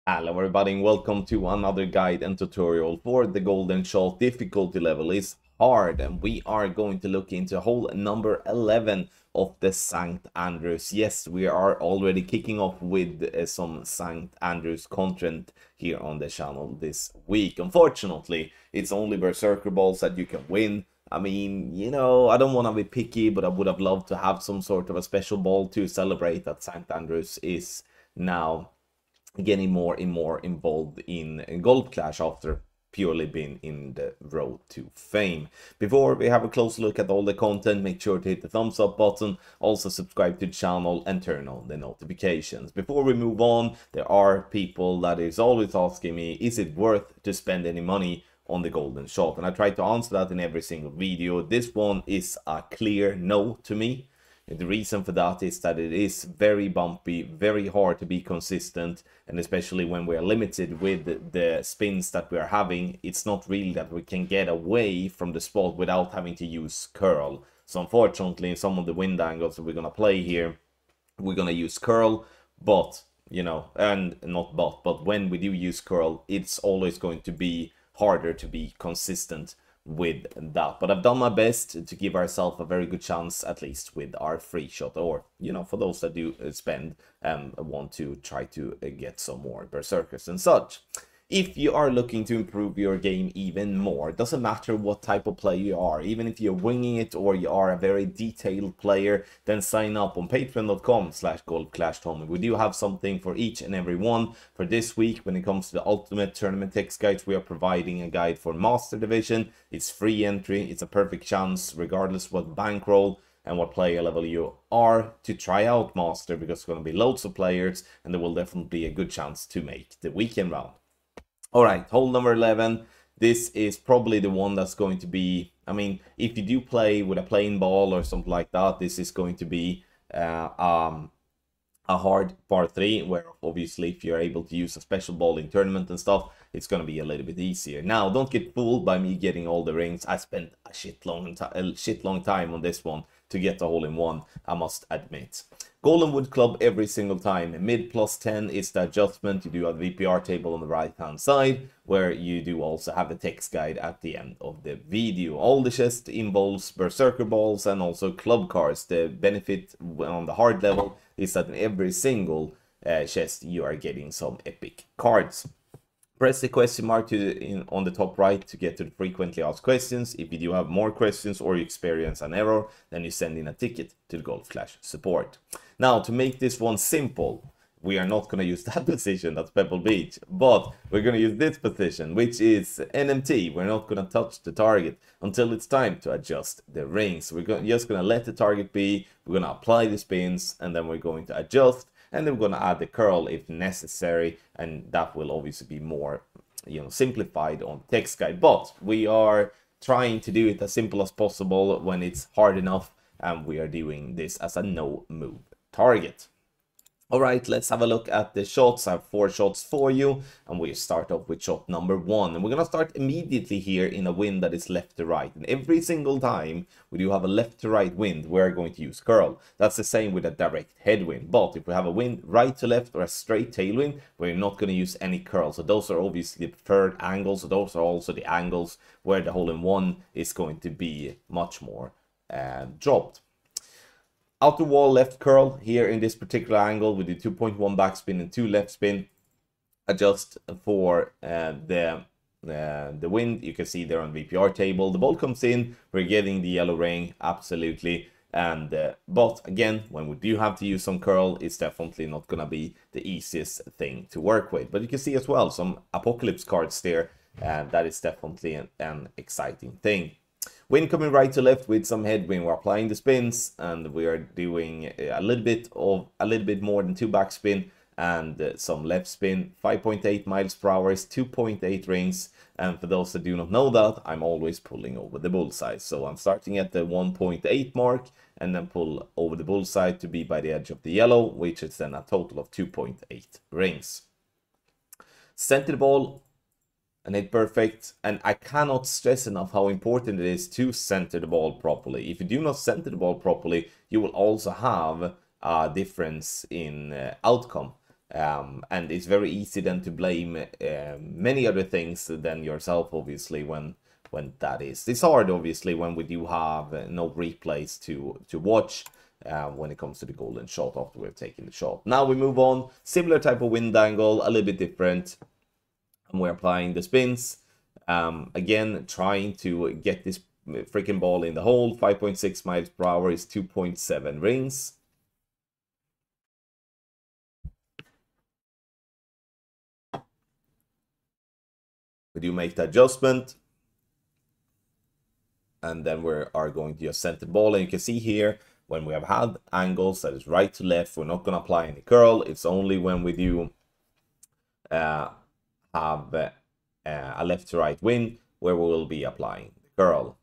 Hello everybody and welcome to another guide and tutorial for the golden shot. Difficulty level is hard and we are going to look into hole number 11 of the St. Andrews. Yes, we are already kicking off with some St. Andrews content here on the channel this week. Unfortunately, it's only Berserker balls that you can win. I mean, I don't want to be picky, but I would have loved to have some sort of a special ball to celebrate that St. Andrews is now getting more and more involved in Gold Clash after purely been in the road to fame. Before we have a close look at all the content, make sure to hit the thumbs up button, also subscribe to the channel and turn on the notifications. Before we move on, there are people that is always asking me, is it worth to spend any money on the golden shot? And I try to answer that in every single video. This one is a clear no to me. The reason for that is that it is very bumpy, very hard to be consistent, and especially when we are limited with the spins that we are having, it's not really that we can get away from the spot without having to use curl. So unfortunately, in some of the wind angles that we're going to play here, we're going to use curl, but, and not but when we do use curl, it's always going to be harder to be consistent with that. But I've done my best to give ourselves a very good chance, at least with our free shot, or for those that do spend and want to try to get some more berserkers and such. If you are looking to improve your game even more, it doesn't matter what type of player you are, even if you're winging it or you are a very detailed player, then sign up on patreon.com/goldclashtommy. We do have something for each and every one. For this week, when it comes to the Ultimate Tournament Text Guides, we are providing a guide for Master Division. It's free entry, it's a perfect chance, regardless what bankroll and what player level you are, to try out Master, because there's going to be loads of players and there will definitely be a good chance to make the weekend round. Alright, hole number 11. This is probably the one that's going to be, I mean, if you do play with a plain ball or something like that, this is going to be a hard par 3, where obviously if you're able to use a special ball in tournament and stuff, it's going to be a little bit easier. Now, don't get fooled by me getting all the rings. I spent a shit long time on this one to get the hole in one, I must admit. Golden Wood Club every single time. Mid +10 is the adjustment. You do have the VPR table on the right hand side, where you do also have the text guide at the end of the video. All the chest involves berserker balls and also club cards. The benefit on the hard level is that in every single chest you are getting some epic cards. Press the question mark on the top right to get to the frequently asked questions. If you do have more questions or you experience an error, then you send in a ticket to the Golf Clash support. Now, to make this one simple, we are not going to use that position, that's Pebble Beach, but we're going to use this position, which is NMT. We're not going to touch the target until it's time to adjust the rings. We're just going to let the target be, we're going to apply the spins, and then we're going to adjust, and then we're going to add the curl if necessary, and that will obviously be more simplified on the text guide. But we are trying to do it as simple as possible when it's hard enough, and we are doing this as a no move target. Alright, let's have a look at the shots. I have 4 shots for you, and we start off with shot number 1. And we're going to start immediately here in a wind that is left to right. And every single time we do have a left to right wind, we're going to use curl. That's the same with a direct headwind. But if we have a wind right to left or a straight tailwind, we're not going to use any curl. So those are obviously the preferred angles. So those are also the angles where the hole in one is going to be much more dropped. Outer wall left curl here in this particular angle with the 2.1 backspin and 2 left spin. Adjust for the wind. You can see there on VPR table. The ball comes in. We're getting the yellow ring, absolutely. And but again, when we do have to use some curl, it's definitely not gonna be the easiest thing to work with. But you can see as well some apocalypse cards there, and that is definitely an exciting thing. Wind coming right to left with some headwind. We're applying the spins, and we are doing a little bit more than 2 backspin and some left spin. 5.8 miles per hour is 2.8 rings. And for those that do not know that, I'm always pulling over the bullseye. So I'm starting at the 1.8 mark and then pull over the bullseye to be by the edge of the yellow, which is then a total of 2.8 rings. Center the ball and hit perfect, and I cannot stress enough how important it is to center the ball properly. If you do not center the ball properly, you will also have a difference in outcome. And it's very easy then to blame many other things than yourself, obviously, when that is. It's hard, obviously, when we do have no replays to watch when it comes to the golden shot after we've taken the shot. Now we move on. Similar type of wind angle, a little bit different. And we're applying the spins. Again, trying to get this freaking ball in the hole. 5.6 miles per hour is 2.7 rings. We do make the adjustment. And then we are going to just center the ball. And you can see here, when we have had angles that is right to left, we're not going to apply any curl. It's only when we do have a left to right wind where we will be applying the curl.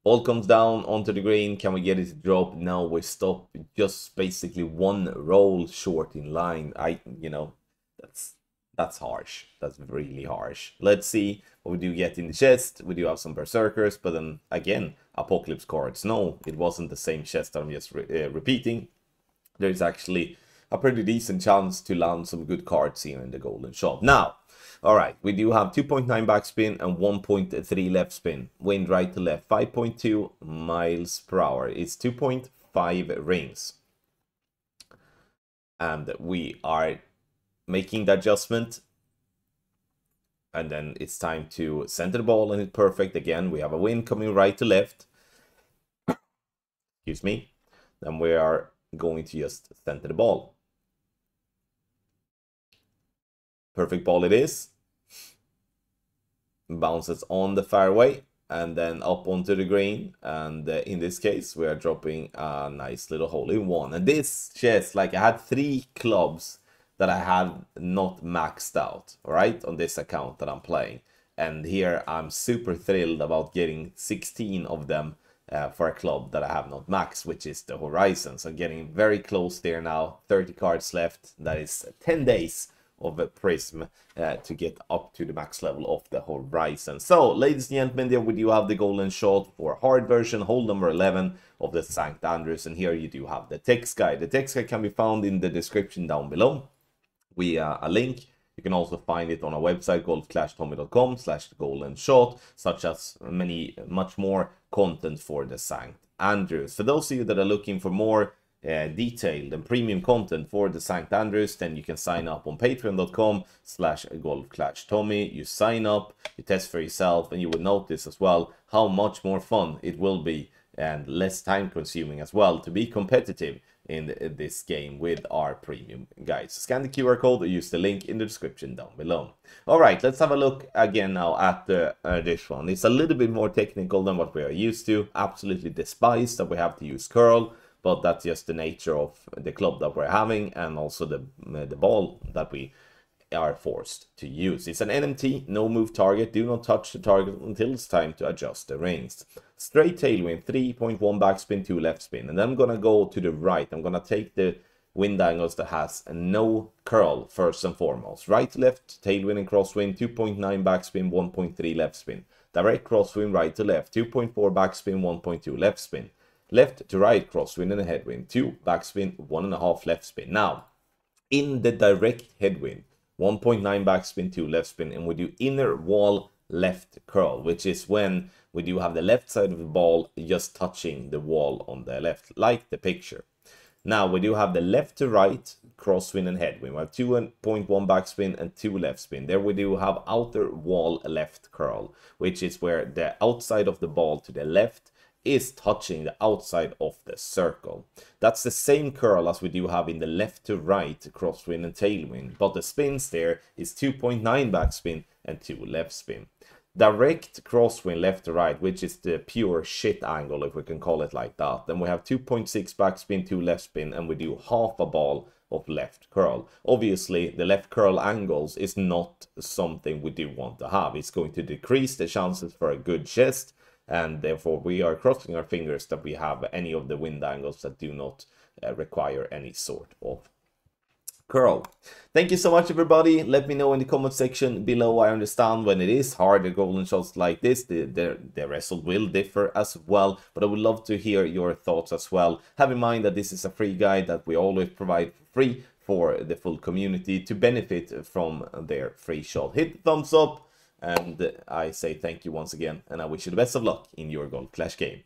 Ball comes down onto the green. Can we get it to drop? No, we stop just basically one roll short in line. You know, that's harsh. That's really harsh. Let's see what we do get in the chest. We do have some berserkers, but then again, apocalypse cards. No, it wasn't the same chest that I'm just repeating. There's actually a pretty decent chance to land some good cards here in the golden shot. Now, all right, we do have 2.9 backspin and 1.3 left spin. Wind right to left, 5.2 miles per hour. It's 2.5 rings. And we are making the adjustment. And then it's time to center the ball and it's perfect. Again, we have a wind coming right to left. Excuse me. Then we are going to just center the ball. Perfect ball it is. Bounces on the fairway and then up onto the green. And in this case, we are dropping a nice little hole-in-one. And this chest, like I had 3 clubs that I had not maxed out, right, on this account that I'm playing. And here I'm super thrilled about getting 16 of them for a club that I have not maxed, which is the Horizon. So getting very close there now. 30 cards left. That is 10 days of a Prism to get up to the max level of the Horizon. So, ladies and gentlemen, there we do have the golden shot for hard version, hole number 11 of the St. Andrews. And here you do have the text guide. The text guide can be found in the description down below via a link. You can also find it on our website, golfclashtommy.com/goldenshot, such as much more content for the St. Andrews. For those of you that are looking for more detailed and premium content for the St. Andrews, then you can sign up on patreon.com/golfclashtommy. You sign up, you test for yourself, and you will notice as well how much more fun it will be and less time consuming as well to be competitive in this game with our premium guides. Scan the QR code or use the link in the description down below. All right, let's have a look again now at this one. It's a little bit more technical than what we are used to. Absolutely despise that we have to use curl, but that's just the nature of the club that we're having and also the ball that we are forced to use. It's an NMT, no move target. Do not touch the target until it's time to adjust the rings. Straight tailwind, 3.1 backspin, 2 left spin. And then I'm going to go to the right. I'm going to take the wind angles that has no curl first and foremost. Right, left, tailwind and crosswind, 2.9 backspin, 1.3 left spin. Direct crosswind, right to left, 2.4 backspin, 1.2 left spin. Left to right crosswind and a headwind, 2 backspin, 1.5 left spin. Now, in the direct headwind, 1.9 backspin, 2 left spin, and we do inner wall left curl, which is when we do have the left side of the ball just touching the wall on the left, like the picture. Now we do have the left to right crosswind and headwind. We have 2.1 backspin and 2 left spin. There we do have outer wall left curl, which is where the outside of the ball to the left is touching the outside of the circle. That's the same curl as we do have in the left to right crosswind and tailwind, but the spins there is 2.9 backspin and 2 left spin. Direct crosswind left to right, which is the pure shit angle, if we can call it like that. Then we have 2.6 backspin, 2 left spin, and we do half a ball of left curl. Obviously, the left curl angles is not something we do want to have. It's going to decrease the chances for a good chest, and therefore we are crossing our fingers that we have any of the wind angles that do not require any sort of curl. Thank you so much, everybody. Let me know in the comment section below. I understand when it is harder golden shots like this, the result will differ as well, but I would love to hear your thoughts as well. Have in mind that this is a free guide that we always provide for free for the full community to benefit from their free shot. Hit the thumbs up, and I say thank you once again, and I wish you the best of luck in your Gold Clash game.